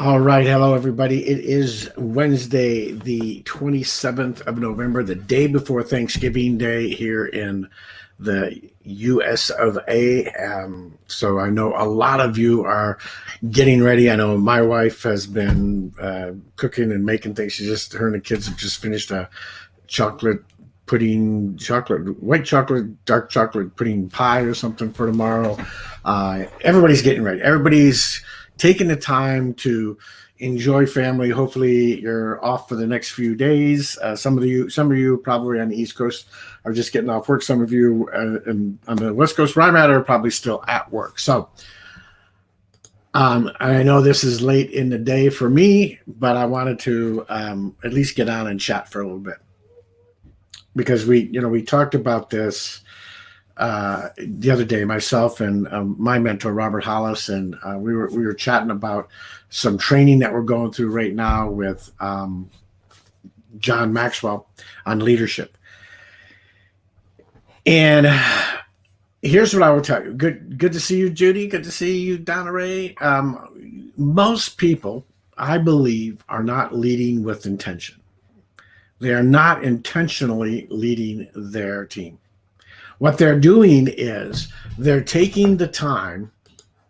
All right. Hello, everybody. It is Wednesday, the 27th of November, the day before Thanksgiving Day here in the US of A. So I know a lot of you are getting ready. I know my wife has been cooking and making things. Her and the kids have just finished a chocolate white chocolate, dark chocolate pudding pie or something for tomorrow. Everybody's getting ready. Everybody's taking the time to enjoy family. Hopefully, you're off for the next few days. Some of you probably on the East Coast are just getting off work. Some of you on the West Coast, where I'm at, are probably still at work. So, I know this is late in the day for me, but I wanted to at least get on and chat for a little bit because we talked about this the other day, myself and my mentor Robert Hollis, and we were chatting about some training that we're going through right now with John Maxwell on leadership. And here's what I will tell you. Good to see you, Judy. Good to see you, Donna Ray. Most people, I believe, are not leading with intention. They are not intentionally leading their team. What they're doing is they're taking the time,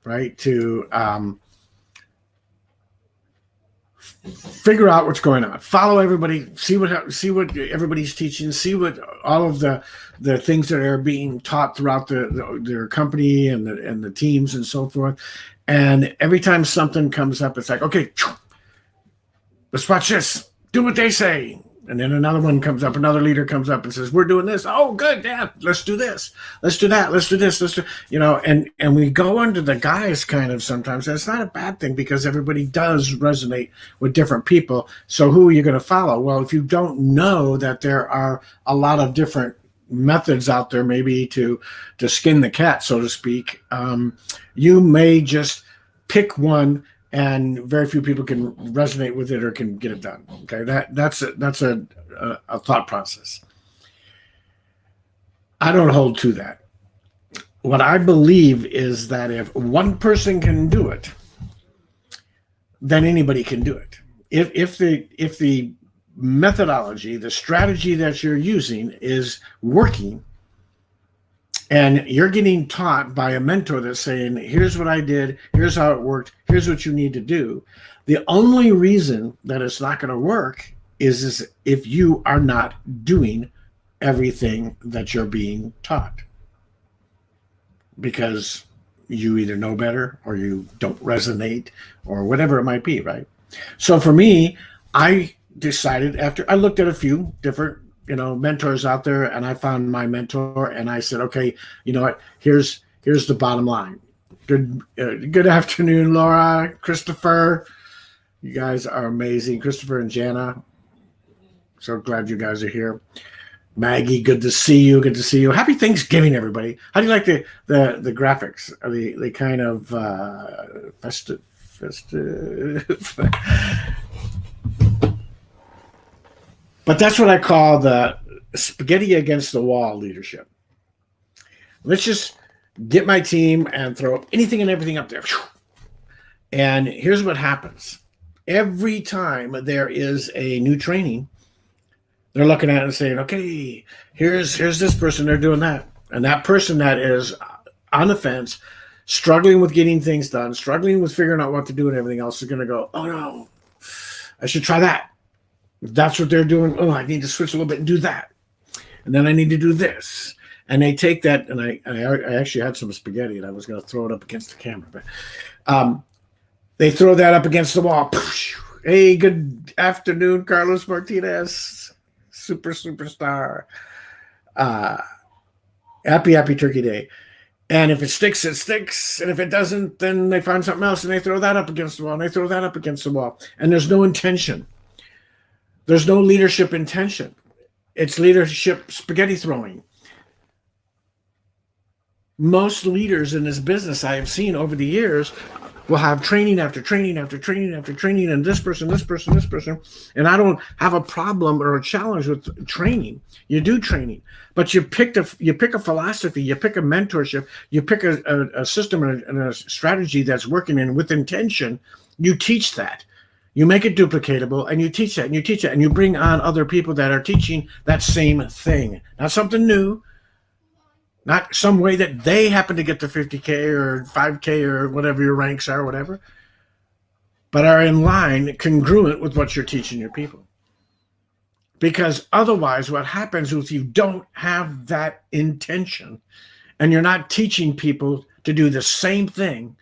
right, to figure out what's going on, follow everybody, see what everybody's teaching, see what all of the things that are being taught throughout their company and the teams and so forth. And every time something comes up, it's like, okay, let's watch this, do what they say. And then another leader comes up and says, we're doing this. Oh, good, yeah, let's do this. Let's do that. Let's do this. And we go under the guise kind of sometimes. And it's not a bad thing because everybody does resonate with different people. So who are you going to follow? Well, if you don't know that there are a lot of different methods out there, maybe to skin the cat, so to speak, you may just pick one and very few people can resonate with it or can get it done. Okay, that's a thought process. I don't hold to that. What I believe is that if one person can do it, then anybody can do it. If the methodology, the strategy that you're using is working, and you're getting taught by a mentor that's saying, here's what I did, here's how it worked, here's what you need to do. The only reason that it's not going to work is if you are not doing everything that you're being taught. Because you either know better or you don't resonate or whatever it might be, right? So for me, I decided after I looked at a few different mentors out there, and I found my mentor, and I said, okay, you know what? Here's the bottom line. Good afternoon, Laura, Christopher. You guys are amazing, Christopher and Jana. So glad you guys are here. Maggie, good to see you. Good to see you. Happy Thanksgiving, everybody. How do you like the graphics? Are they kind of festive? But that's what I call the spaghetti against the wall leadership. Let's just get my team and throw anything and everything up there. And here's what happens. Every time there is a new training, they're looking at it and saying, okay, here's this person, they're doing that. And that person that is on the fence, struggling with getting things done, struggling with figuring out what to do and everything else, is going to go, oh no, I should try that. That's what they're doing. Oh, I need to switch a little bit and do that. And then I need to do this. And they take that, and I actually had some spaghetti, and I was going to throw it up against the camera. But they throw that up against the wall. Hey, good afternoon, Carlos Martinez. Superstar. Happy Turkey Day. And if it sticks, it sticks. And if it doesn't, then they find something else, and they throw that up against the wall, and they throw that up against the wall. And there's no intention. There's no leadership intention. It's leadership spaghetti throwing. Most leaders in this business I have seen over the years we'll have training after training after training after training, and this person, this person, this person. And I don't have a problem or a challenge with training. You do training, but you pick a philosophy, you pick a mentorship, you pick a system and a strategy that's working, and with intention, you teach that. You make it duplicatable, and you teach that, and you teach that, and you bring on other people that are teaching that same thing. Not something new, not some way that they happen to get to 50K or 5K or whatever your ranks are, whatever, but are in line, congruent with what you're teaching your people. Because otherwise, what happens is you don't have that intention, and you're not teaching people to do the same thing.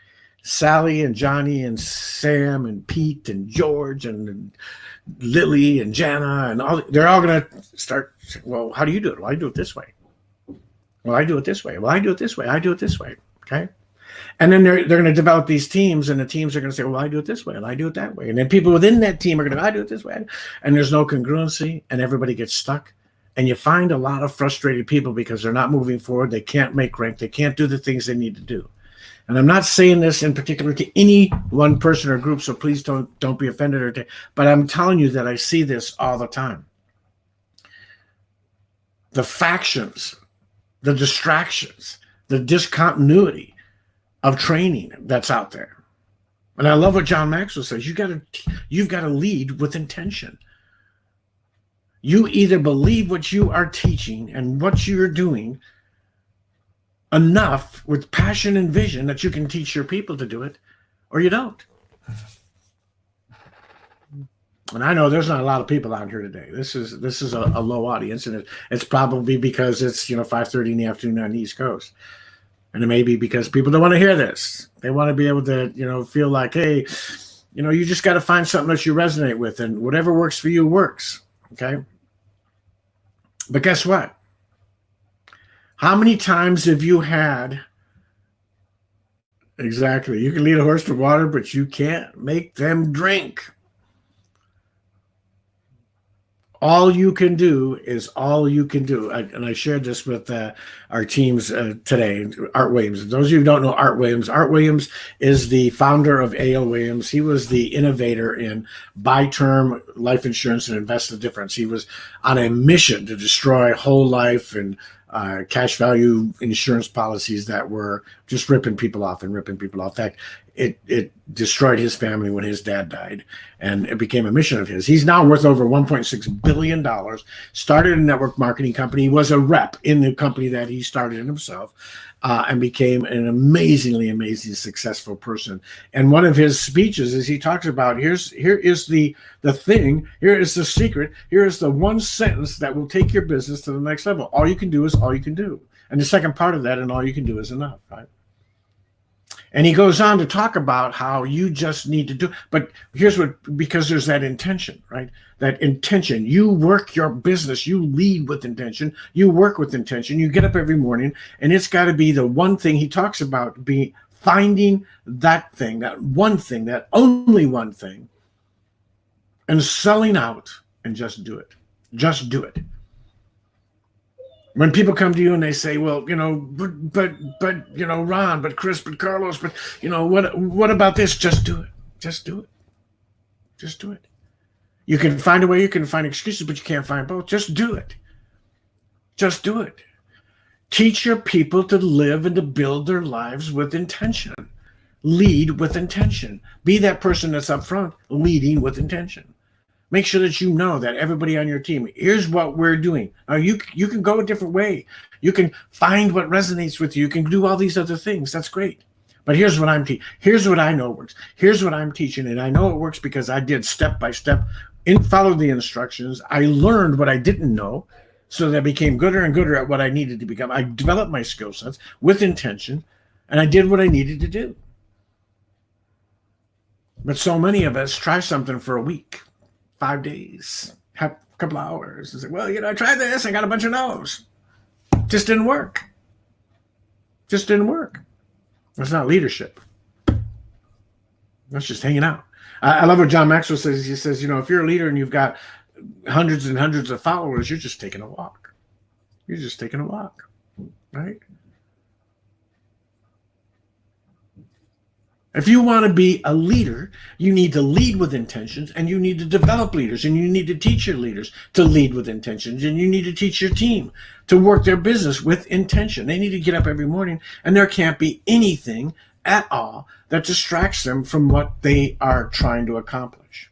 Sally and Johnny and Sam and Pete and George and Lily and Jana and all, they're all going to start, well, how do you do it? Well, I do it this way. Well, I do it this way. Well, I do it this way. I do it this way. Okay. And then they're going to develop these teams, and the teams are going to say, well, I do it this way and I do it that way. And then people within that team are going to, I do it this way. And there's no congruency, and everybody gets stuck. And you find a lot of frustrated people because they're not moving forward. They can't make rank. They can't do the things they need to do. And I'm not saying this in particular to any one person or group, so please don't be offended. But I'm telling you that I see this all the time. The factions, the distractions, the discontinuity of training that's out there. And I love what John Maxwell says. You've got to lead with intention. You either believe what you are teaching and what you're doing enough with passion and vision that you can teach your people to do it, or you don't. And I know there's not a lot of people out here today. This is a low audience, and it's probably because it's 5:30 in the afternoon on the East Coast, and it may be because people don't want to hear this. They want to be able to feel like, hey, you just got to find something that you resonate with, and whatever works for you works. Okay, but guess what? How many times have you had, exactly, you can lead a horse to water, but you can't make them drink. All you can do is all you can do. And I shared this with our teams today, Art Williams. Those of you who don't know Art Williams is the founder of A.L. Williams. He was the innovator in buy term life insurance and invest the difference. He was on a mission to destroy whole life and cash value insurance policies that were just ripping people off. In fact, it destroyed his family when his dad died, and it became a mission of his. He's now worth over $1.6 billion, started a network marketing company. He was a rep in the company that he started himself, and became an amazing successful person. And one of his speeches is he talks about, here is the thing, here is the secret, here is the one sentence that will take your business to the next level. All you can do is all you can do. And the second part of that, and all you can do is enough, right? And he goes on to talk about how you just need to do, but here's because there's that intention, right? That intention, you work your business, you lead with intention, you work with intention, you get up every morning, and it's got to be the one thing he talks about, be finding that thing, that one thing, that only one thing, and selling out and just do it. Just do it. When people come to you and they say, well, but Ron, but Chris, but Carlos, but what about this? Just do it. Just do it. Just do it. You can find a way, you can find excuses, but you can't find both. Just do it. Just do it. Teach your people to live and to build their lives with intention. Lead with intention. Be that person that's up front, leading with intention. Make sure that you know that everybody on your team, here's what we're doing. Now, you can go a different way. You can find what resonates with you. You can do all these other things. That's great. But here's what I'm teaching. Here's what I know works. Here's what I'm teaching. And I know it works because I did step by step and followed the instructions. I learned what I didn't know so that I became gooder and gooder at what I needed to become. I developed my skill sets with intention, and I did what I needed to do. But so many of us try something for a week, 5 days, have a couple hours, and say, well, I tried this, I got a bunch of no's. Just didn't work. Just didn't work. That's not leadership. That's just hanging out. I love what John Maxwell says. He says, if you're a leader and you've got hundreds and hundreds of followers, you're just taking a walk. You're just taking a walk, right? If you want to be a leader, you need to lead with intentions, and you need to develop leaders, and you need to teach your leaders to lead with intentions, and you need to teach your team to work their business with intention. They need to get up every morning, and there can't be anything at all that distracts them from what they are trying to accomplish.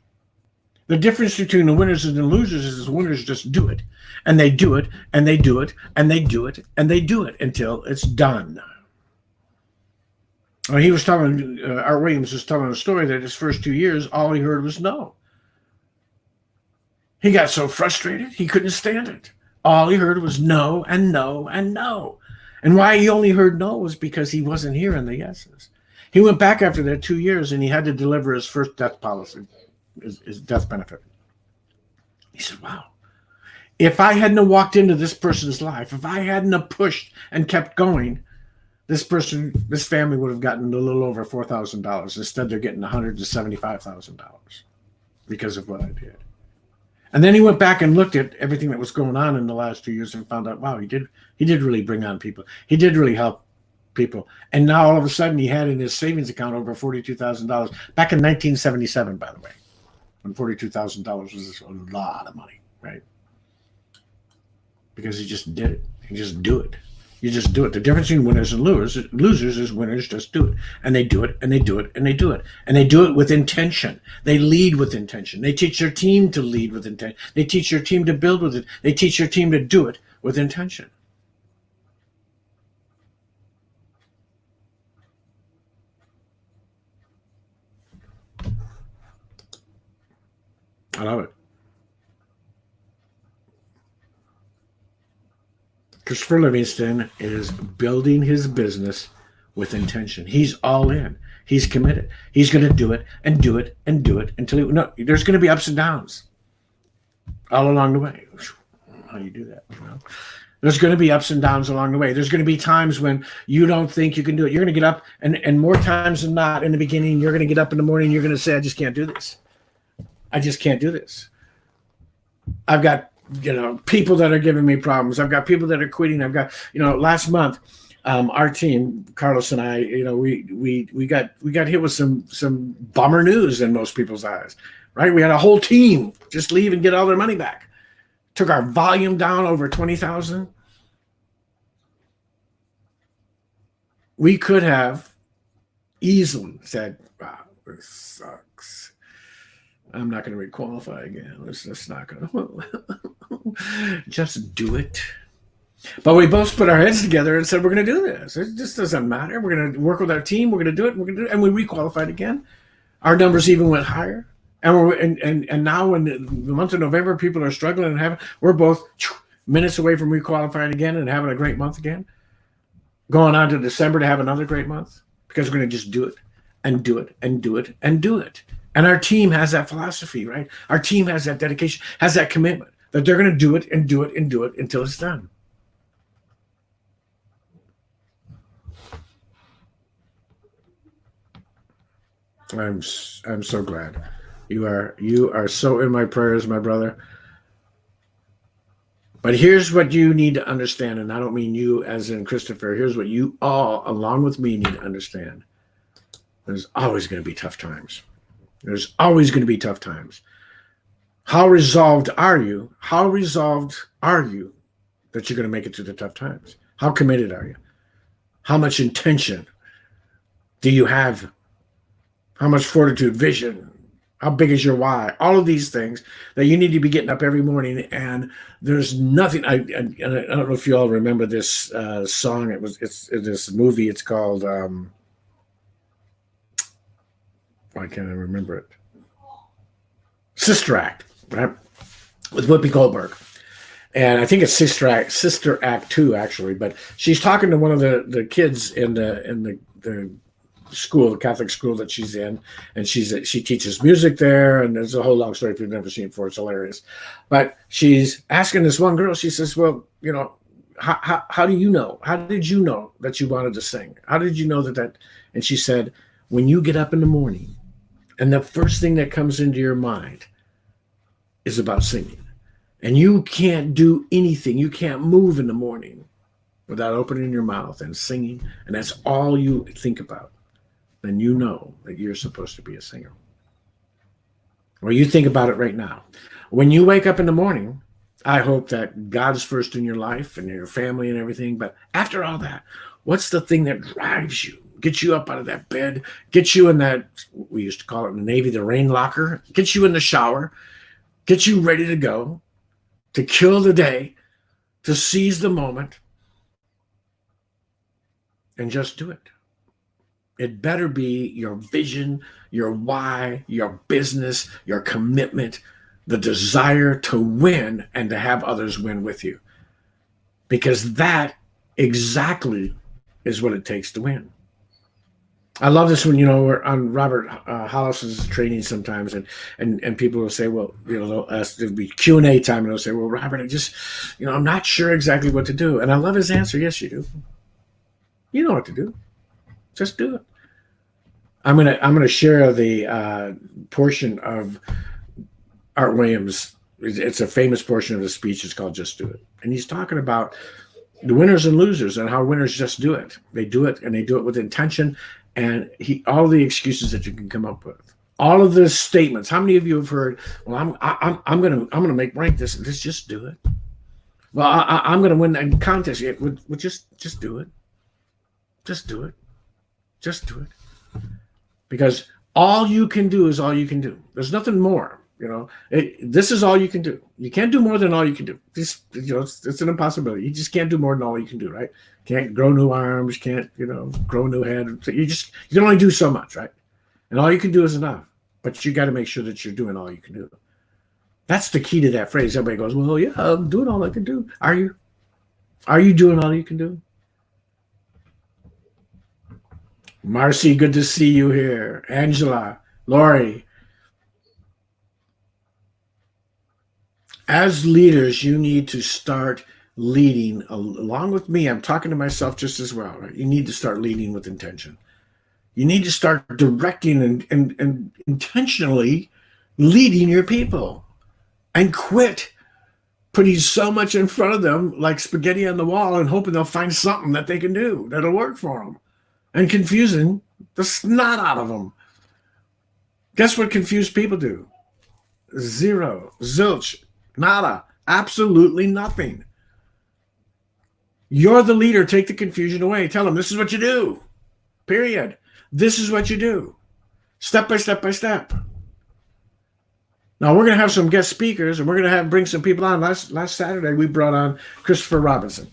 The difference between the winners and the losers is the winners just do it, and they do it, and they do it, and they do it, and they do it until it's done. He was telling, Art Williams was telling a story that his first 2 years, all he heard was no. He got so frustrated, he couldn't stand it. All he heard was no and no and no. And why he only heard no was because he wasn't hearing the yeses. He went back after that 2 years, and he had to deliver his first death policy, his death benefit. He said, wow, if I hadn't walked into this person's life, if I hadn't pushed and kept going, this family would have gotten a little over $4,000. Instead, they're getting $175,000 because of what I did. And then he went back and looked at everything that was going on in the last 2 years and found out, wow, he did really bring on people. He did really help people. And now all of a sudden he had in his savings account over $42,000 back in 1977, by the way, when $42,000 was a lot of money, right? Because he just did it. He just do it. You just do it. The difference between winners and losers is winners just do it. And they do it, and they do it, and they do it. And they do it with intention. They lead with intention. They teach their team to lead with intention. They teach their team to build with it. They teach their team to do it with intention. I love it. Christopher Livingston is building his business with intention. He's all in. He's committed. He's going to do it and do it and do it until there's going to be ups and downs all along the way. How do you do that? There's going to be ups and downs along the way. There's going to be times when you don't think you can do it. You're going to get up, and more times than not, in the beginning, you're going to get up in the morning and you're going to say, I just can't do this. I just can't do this. I've got people that are giving me problems. I've got people that are quitting. I've got, last month, our team, Carlos and I, we got hit with some bummer news in most people's eyes, right? We had a whole team just leave and get all their money back. Took our volume down over 20,000. We could have easily said, wow, this sucks. I'm not going to requalify again. It's just not going to. Just do it. But we both put our heads together and said, we're going to do this. It just doesn't matter. We're going to work with our team. We're going to do it. We're going to do it. And we requalified again. Our numbers even went higher. And now in the month of November, people are struggling and we're both minutes away from requalifying again and having a great month again. Going on to December to have another great month because we're going to just do it and do it and do it and do it. And our team has that philosophy, right? Our team has that dedication, has that commitment that they're going to do it and do it and do it until it's done. I'm so glad. You are so in my prayers, my brother. But here's what you need to understand, and I don't mean you as in Christopher. Here's what you all, along with me, need to understand. There's always going to be tough times. There's always going to be tough times. How resolved are you? How resolved are you that you're going to make it through the tough times? How committed are you? How much intention do you have? How much fortitude, vision? How big is your why? All of these things that you need to be getting up every morning. And there's nothing. I don't know if you all remember this song. It's this movie. It's called. Why can't I remember it? Sister Act, right? With Whoopi Goldberg. And I think it's Sister Act 2, actually. But she's talking to one of the kids in the school, the Catholic school that she's in. And she teaches music there. And there's a whole long story if you've never seen it before. It's hilarious. But she's asking this one girl, she says, well, how do you know? How did you know that you wanted to sing? How did you know that? And she said, when you get up in the morning, and the first thing that comes into your mind is about singing. And you can't do anything. You can't move in the morning without opening your mouth and singing. And that's all you think about. then you know that you're supposed to be a singer. Well, you think about it right now. When you wake up in the morning, I hope that God's first in your life and your family and everything. But after all that, what's the thing that drives you? Gets you up out of that bed, gets you in that, we used to call it in the Navy, the rain locker, gets you in the shower, gets you ready to go, to kill the day, to seize the moment, and just do it. It better be your vision, your why, your business, your commitment, the desire to win and to have others win with you. Because that exactly is what it takes to win. I love this when, we're on Robert Hollis's training sometimes, and people will say, well, they'll ask, there'll be Q&A time, and they'll say, well, Robert, I'm not sure exactly what to do. And I love his answer. Yes, you do. You know what to do. Just do it. I'm gonna share the portion of Art Williams. It's a famous portion of the speech. It's called "Just Do It," and he's talking about the winners and losers and how winners just do it. They do it, and they do it with intention. And all the excuses that you can come up with, all of the statements. How many of you have heard? Well, I'm gonna make rank this. Just do it. Well, I'm gonna win that contest. Yeah, well, just do it. Just do it. Just do it. Because all you can do is all you can do. There's nothing more. This is all you can do. You can't do more than all you can do. It's an impossibility. You just can't do more than all you can do, right? Can't grow new arms, can't, grow a new head. So you can only do so much, right? And all you can do is enough. But you got to make sure that you're doing all you can do. That's the key to that phrase. Everybody goes, well, yeah, I'm doing all I can do. Are you? Are you doing all you can do? Marcy, good to see you here. Angela, Lori. As leaders, you need to start leading along with me. I'm talking to myself just as well, right? You need to start leading with intention. You need to start directing and intentionally leading your people, and quit putting so much in front of them like spaghetti on the wall and hoping they'll find something that they can do that'll work for them, and confusing the snot out of them. Guess what confused people do? Zero, zilch, nada, absolutely nothing. You're the leader. Take the confusion away. Tell them this is what you do. Period. This is what you do. Step by step by step. Now we're going to have some guest speakers, and we're going to bring some people on. Last Saturday we brought on Christopher Robinson.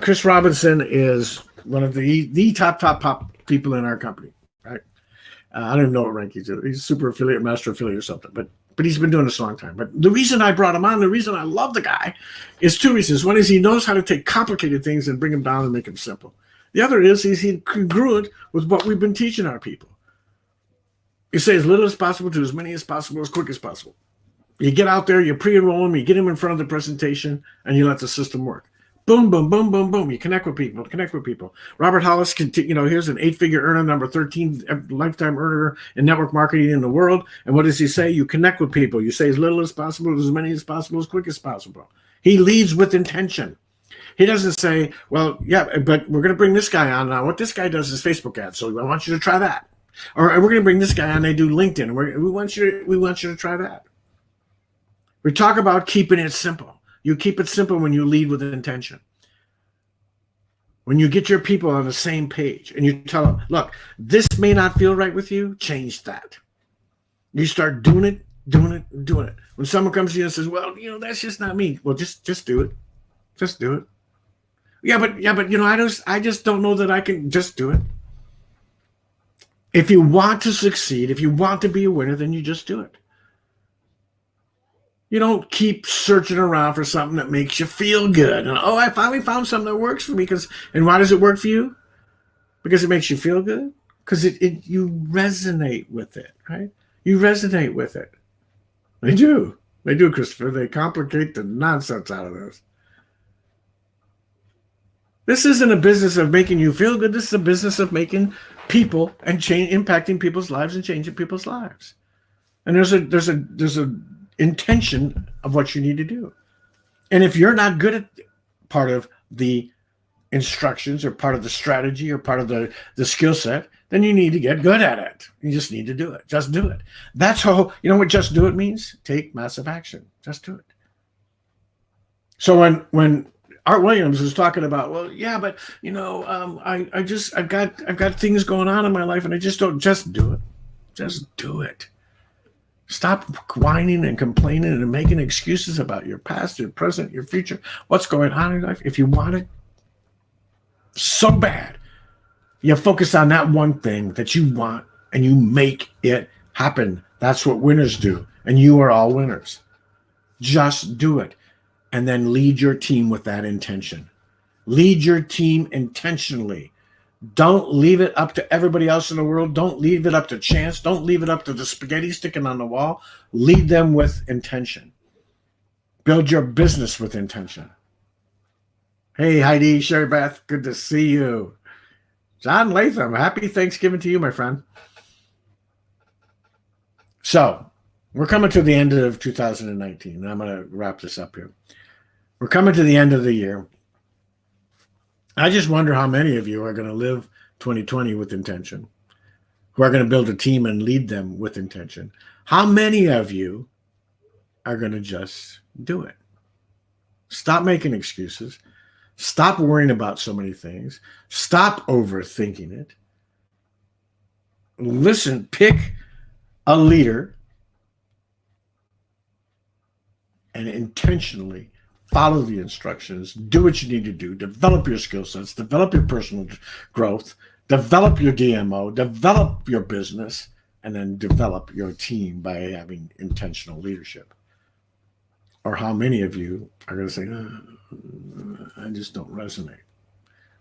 Chris Robinson is one of the top people in our company, right? I don't even know what rank he's in. He's a super affiliate, master affiliate or something, but he's been doing this a long time. But the reason I brought him on, the reason I love the guy, is two reasons. One is he knows how to take complicated things and bring them down and make them simple. The other is he's congruent with what we've been teaching our people. You say as little as possible to as many as possible, as quick as possible. You get out there, you pre-enroll them, you get them in front of the presentation, and you let the system work. Boom, boom, boom, boom, boom. You connect with people. Robert Hollis, here's an 8-figure earner, number 13 lifetime earner in network marketing in the world. And what does he say? You connect with people. You say as little as possible, as many as possible, as quick as possible. He leads with intention. He doesn't say, well, yeah, but we're going to bring this guy on now. What this guy does is Facebook ads, so I want you to try that. Or we're going to bring this guy on. They do LinkedIn. We want you to try that. We talk about keeping it simple. You keep it simple when you lead with intention. When you get your people on the same page and you tell them, look, this may not feel right with you, change that. You start doing it. When someone comes to you and says, well, that's just not me. Well, just do it. Just do it. Yeah, but I just don't know that I can just do it. If you want to succeed, if you want to be a winner, then you just do it. You don't keep searching around for something that makes you feel good. And, I finally found something that works for me. And why does it work for you? Because it makes you feel good? Because you resonate with it, right? You resonate with it. They do. They do, Christopher. They complicate the nonsense out of this. This isn't a business of making you feel good. This is a business of making people and impacting people's lives and changing people's lives. And there's a intention of what you need to do. And if you're not good at part of the instructions or part of the strategy or part of the skill set, then you need to get good at it. You just need to do it. Just do it. That's how, you know what just do it means? Take massive action. Just do it. So when Art Williams was talking about, well, yeah, but I've got things going on in my life, and I just don't. Just do it. Just do it. Stop whining and complaining and making excuses about your past, your present, your future, what's going on in your life. If you want it so bad, you focus on that one thing that you want and you make it happen. That's what winners do. And you are all winners. Just do it. And then lead your team with that intention. Lead your team intentionally. Don't leave it up to everybody else in the world. Don't leave it up to chance. Don't leave it up to the spaghetti sticking on the wall. Lead them with intention. Build your business with intention. Hey, Heidi, Sherry Beth, good to see you. John Latham, happy Thanksgiving to you, my friend. So, we're coming to the end of 2019, and I'm going to wrap this up here. We're coming to the end of the year. I just wonder how many of you are going to live 2020 with intention, who are going to build a team and lead them with intention. How many of you are going to just do it? Stop making excuses. Stop worrying about so many things. Stop overthinking it. Listen, pick a leader and intentionally follow the instructions, do what you need to do, develop your skill sets, develop your personal growth, develop your DMO, develop your business, and then develop your team by having intentional leadership. Or how many of you are going to say, I just don't resonate.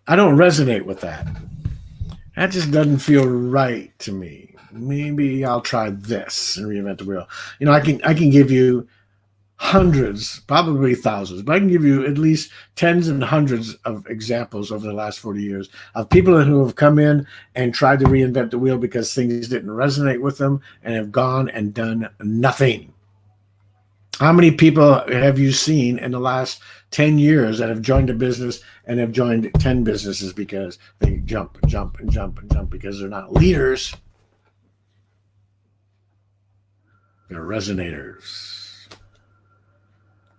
I don't resonate with that. That just doesn't feel right to me. Maybe I'll try this and reinvent the wheel. I can give you hundreds, probably thousands, but I can give you at least tens and hundreds of examples over the last 40 years of people who have come in and tried to reinvent the wheel because things didn't resonate with them and have gone and done nothing. How many people have you seen in the last 10 years that have joined a business and have joined 10 businesses because they jump and jump and jump and jump because they're not leaders? They're resonators.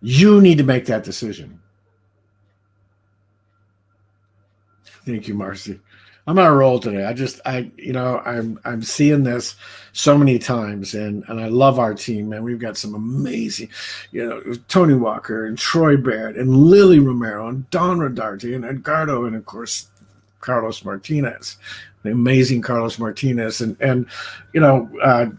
You need to make that decision. Thank you, Marcy. I'm on a roll today. I'm seeing this so many times, and I love our team, man. We've got some amazing, Tony Walker and Troy Barrett and Lily Romero and Don Rodarte and Edgardo and of course Carlos Martinez, the amazing Carlos Martinez and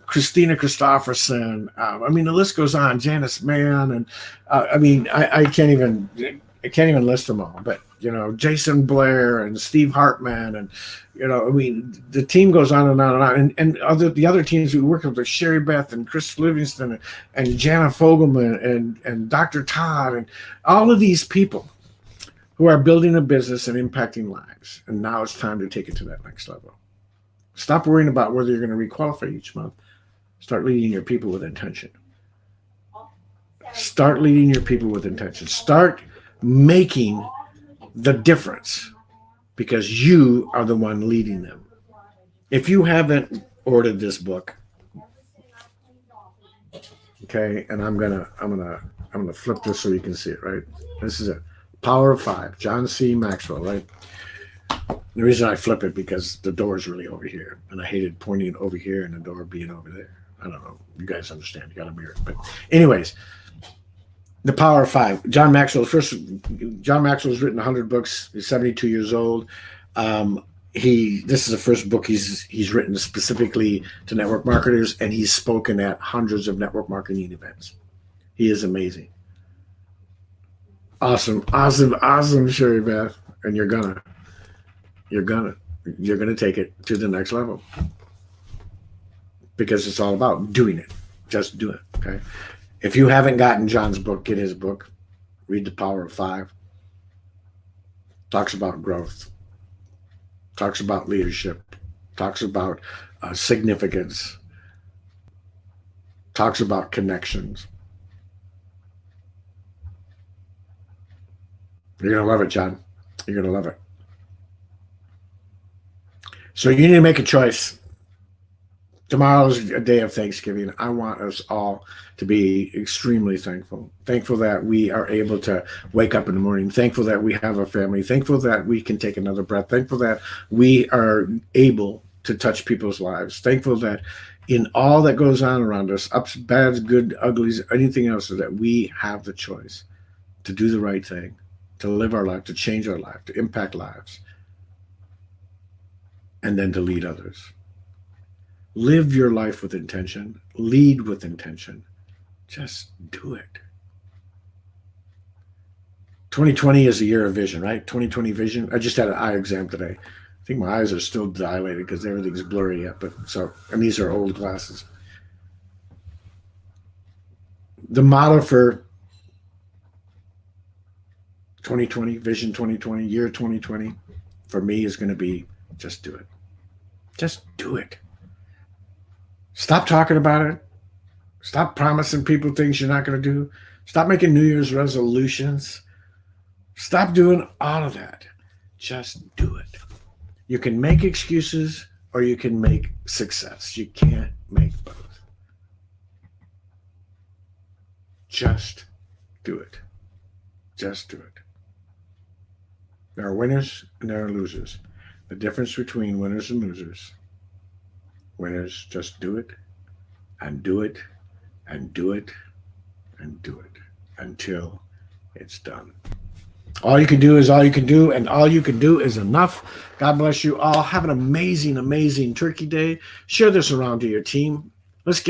Christina Christopherson. The list goes on. Janice Mann and I can't even list them all, but Jason Blair and Steve Hartman and the team goes on and on and on, and the other teams we work with are Sherry Beth and Chris Livingston and Jana Fogelman and Dr. Todd and all of these people who are building a business and impacting lives. And now it's time to take it to that next level. Stop worrying about whether you're going to requalify each month. Start leading your people with intention. Start leading your people with intention. Start making the difference because you are the one leading them. If you haven't ordered this book, okay, and I'm gonna flip this so you can see it, right? This is it. Power of Five, John C. Maxwell, right? The reason I flip it because the door is really over here, and I hated pointing over here and the door being over there. I don't know. You guys understand. You got to mirror it. But anyways, The Power of Five. John Maxwell's written 100 books. He's 72 years old. This is the first book he's written specifically to network marketers, and he's spoken at hundreds of network marketing events. He is amazing. Awesome, Sherry Beth. And you're gonna take it to the next level because it's all about doing it. Just do it. Okay. If you haven't gotten John's book, get his book. Read The Power of Five. Talks about growth. Talks about leadership. Talks about significance. Talks about connections. You're going to love it, John. You're going to love it. So you need to make a choice. Tomorrow's a day of Thanksgiving. I want us all to be extremely thankful. Thankful that we are able to wake up in the morning. Thankful that we have a family. Thankful that we can take another breath. Thankful that we are able to touch people's lives. Thankful that in all that goes on around us, ups, bads, good, uglies, anything else, so that we have the choice to do the right thing, to live our life, to change our life, to impact lives, and then to lead others. Live your life with intention. Lead with intention. Just do it. 2020 is a year of vision, right? 2020 vision. I just had an eye exam today. I think my eyes are still dilated because everything's blurry yet. And these are old glasses. The motto for 2020, Vision 2020, year 2020, for me is going to be just do it. Just do it. Stop talking about it. Stop promising people things you're not going to do. Stop making New Year's resolutions. Stop doing all of that. Just do it. You can make excuses or you can make success. You can't make both. Just do it. Just do it. There are winners and there are losers. The difference between winners and losers: winners just do it and do it and do it and do it until it's done. All you can do is all you can do, and all you can do is enough. God bless you all. Have an amazing, amazing Turkey Day. Share this around to your team. Let's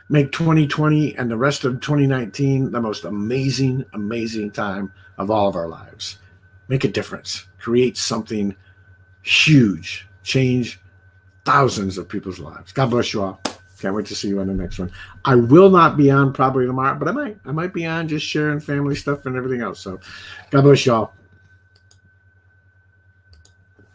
make 2020 and the rest of 2019 the most amazing, amazing time of all of our lives. Make a difference. Create something huge. Change thousands of people's lives. God bless you all. Can't wait to see you on the next one. I will not be on probably tomorrow, but I might be on just sharing family stuff and everything else. So God bless you all.